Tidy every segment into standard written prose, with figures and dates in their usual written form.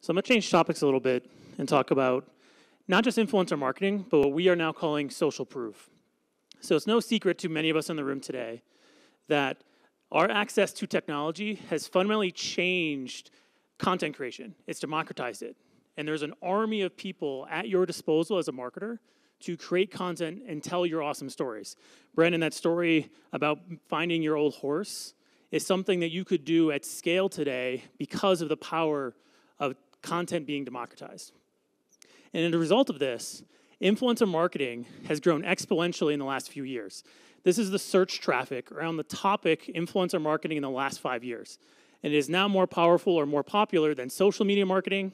So I'm going to change topics a little bit and talk about not just influencer marketing, but what we are now calling social proof. So it's no secret to many of us in the room today that our access to technology has fundamentally changed content creation. It's democratized it. And there's an army of people at your disposal as a marketer to create content and tell your awesome stories. Brandon, that story about finding your old horse is something that you could do at scale today because of the power of content being democratized. And as a result of this, influencer marketing has grown exponentially in the last few years. This is the search traffic around the topic influencer marketing in the last 5 years. And it is now more powerful or more popular than social media marketing,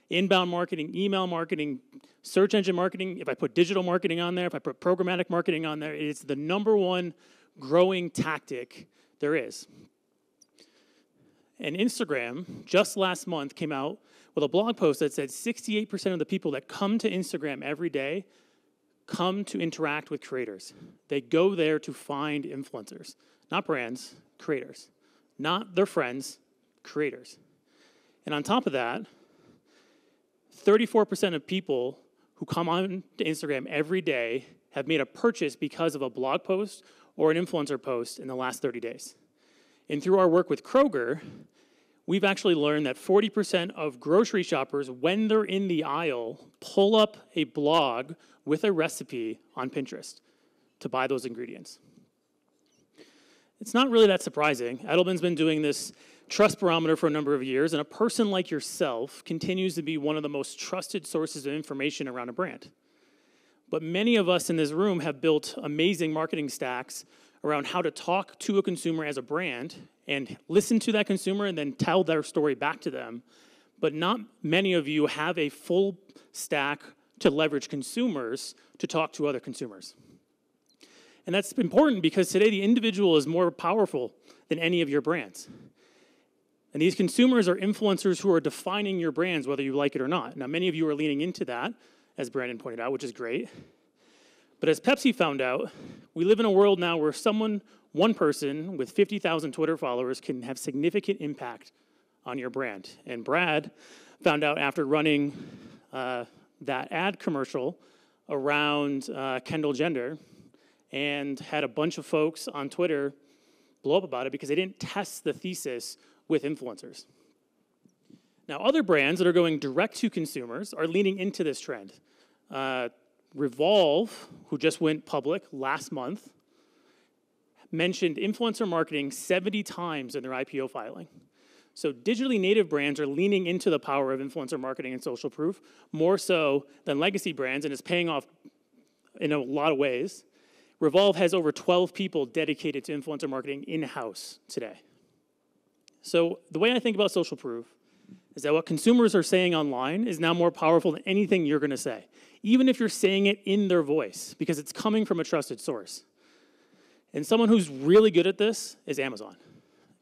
inbound marketing, email marketing, search engine marketing. If I put digital marketing on there, if I put programmatic marketing on there, it's the #1 growing tactic there is. And Instagram, just last month, came out with a blog post that said 68% of the people that come to Instagram every day come to interact with creators. They go there to find influencers, not brands, creators. Not their friends, creators. And on top of that, 34% of people who come on to Instagram every day have made a purchase because of a blog post or an influencer post in the last 30 days. And through our work with Kroger, we've actually learned that 40% of grocery shoppers, when they're in the aisle, pull up a blog with a recipe on Pinterest to buy those ingredients. It's not really that surprising. Edelman's been doing this trust barometer for a number of years, and a person like yourself continues to be one of the most trusted sources of information around a brand. But many of us in this room have built amazing marketing stacks around how to talk to a consumer as a brand and listen to that consumer and then tell their story back to them. But not many of you have a full stack to leverage consumers to talk to other consumers. And that's important because today the individual is more powerful than any of your brands. And these consumers are influencers who are defining your brands, whether you like it or not. Now, many of you are leaning into that, as Brandon pointed out, which is great. But as Pepsi found out, we live in a world now where one person with 50,000 Twitter followers can have significant impact on your brand. And Brad found out after running that ad commercial around Kendall Jenner and had a bunch of folks on Twitter blow up about it because they didn't test the thesis with influencers. Now, other brands that are going direct to consumers are leaning into this trend. Revolve, who just went public last month, mentioned influencer marketing 70 times in their IPO filing. So digitally native brands are leaning into the power of influencer marketing and social proof, more so than legacy brands, and it's paying off in a lot of ways. Revolve has over 12 people dedicated to influencer marketing in-house today. So the way I think about social proof is that what consumers are saying online is now more powerful than anything you're going to say, even if you're saying it in their voice, because it's coming from a trusted source. And someone who's really good at this is Amazon.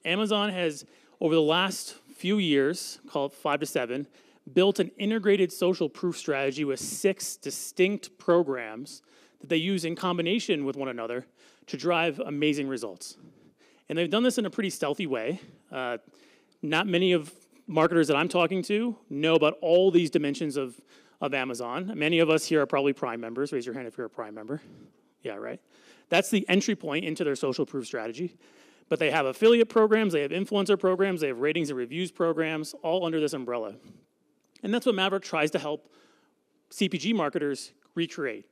Amazon has, over the last few years, call it 5 to 7, built an integrated social proof strategy with 6 distinct programs that they use in combination with one another to drive amazing results. And they've done this in a pretty stealthy way. Not many of marketers that I'm talking to know about all these dimensions of Amazon. Many of us here are probably Prime members. Raise your hand if you're a Prime member. Yeah, right. That's the entry point into their social proof strategy. But they have affiliate programs, they have influencer programs, they have ratings and reviews programs, all under this umbrella. And that's what Mavrck tries to help CPG marketers recreate,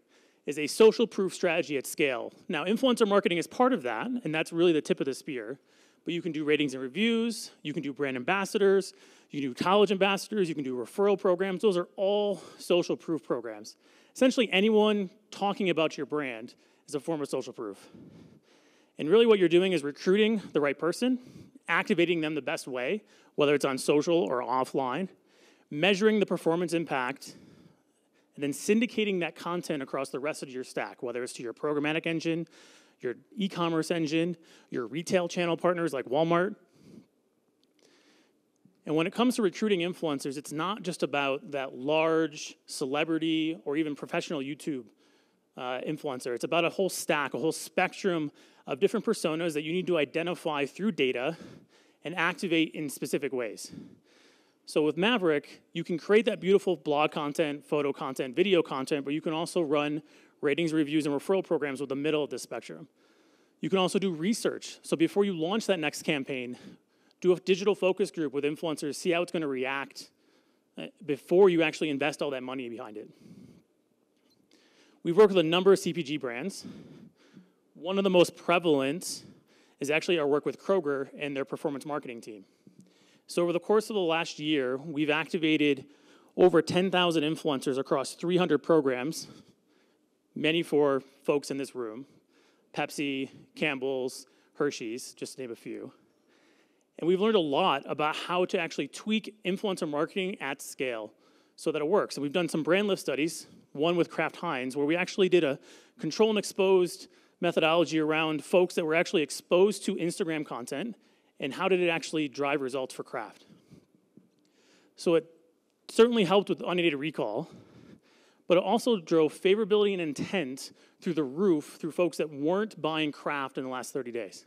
is a social proof strategy at scale. Now, influencer marketing is part of that, and that's really the tip of the spear. But you can do ratings and reviews, you can do brand ambassadors, you can do college ambassadors, you can do referral programs. Those are all social proof programs. Essentially, anyone talking about your brand is a form of social proof. And really what you're doing is recruiting the right person, activating them the best way, whether it's on social or offline, measuring the performance impact, and then syndicating that content across the rest of your stack, whether it's to your programmatic engine, your e-commerce engine, your retail channel partners like Walmart. And when it comes to recruiting influencers, it's not just about that large celebrity or even professional YouTube influencer. It's about a whole stack, a whole spectrum of different personas that you need to identify through data and activate in specific ways. So with Mavrck, you can create that beautiful blog content, photo content, video content, but you can also run ratings, reviews, and referral programs with the middle of this spectrum. You can also do research. So before you launch that next campaign, do a digital focus group with influencers, see how it's going to react before you actually invest all that money behind it. We've worked with a number of CPG brands. One of the most prevalent is actually our work with Kroger and their performance marketing team. So over the course of the last year, we've activated over 10,000 influencers across 300 programs, many for folks in this room, Pepsi, Campbell's, Hershey's, just to name a few. And we've learned a lot about how to actually tweak influencer marketing at scale so that it works. And we've done some brand lift studies, one with Kraft Heinz, where we actually did a control and exposed methodology around folks that were actually exposed to Instagram content and how did it actually drive results for Kraft. So it certainly helped with unaided recall, but it also drove favorability and intent through the roof through folks that weren't buying Kraft in the last 30 days.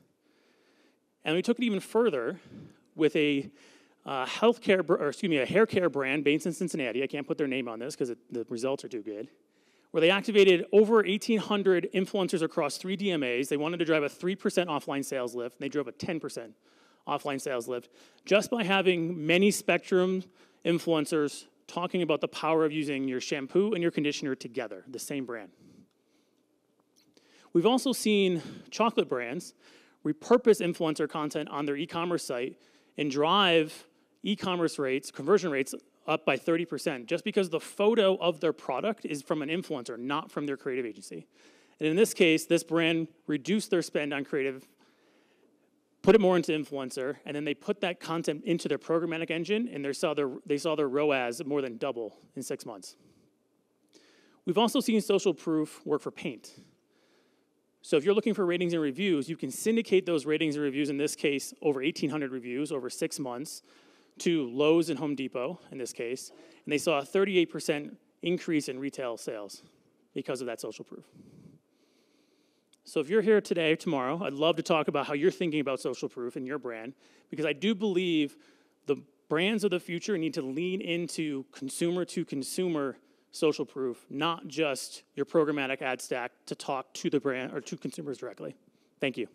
And we took it even further with a hair care brand based in Cincinnati. I can't put their name on this because the results are too good. Where they activated over 1,800 influencers across 3 DMAs. They wanted to drive a 3% offline sales lift, and they drove a 10% offline sales lift just by having many spectrum influencers talking about the power of using your shampoo and your conditioner together, the same brand. We've also seen chocolate brands repurpose influencer content on their e-commerce site and drive e-commerce rates, conversion rates, up by 30%, just because the photo of their product is from an influencer, not from their creative agency. And in this case, this brand reduced their spend on creative, put it more into influencer, and then they put that content into their programmatic engine, and they saw their ROAS more than double in 6 months. We've also seen social proof work for paint. So if you're looking for ratings and reviews, you can syndicate those ratings and reviews, in this case, over 1,800 reviews over 6 months, to Lowe's and Home Depot, in this case, and they saw a 38% increase in retail sales because of that social proof. So if you're here today or tomorrow, I'd love to talk about how you're thinking about social proof in your brand, because I do believe the brands of the future need to lean into consumer-to-consumer social proof, not just your programmatic ad stack to talk to the brand or to consumers directly. Thank you.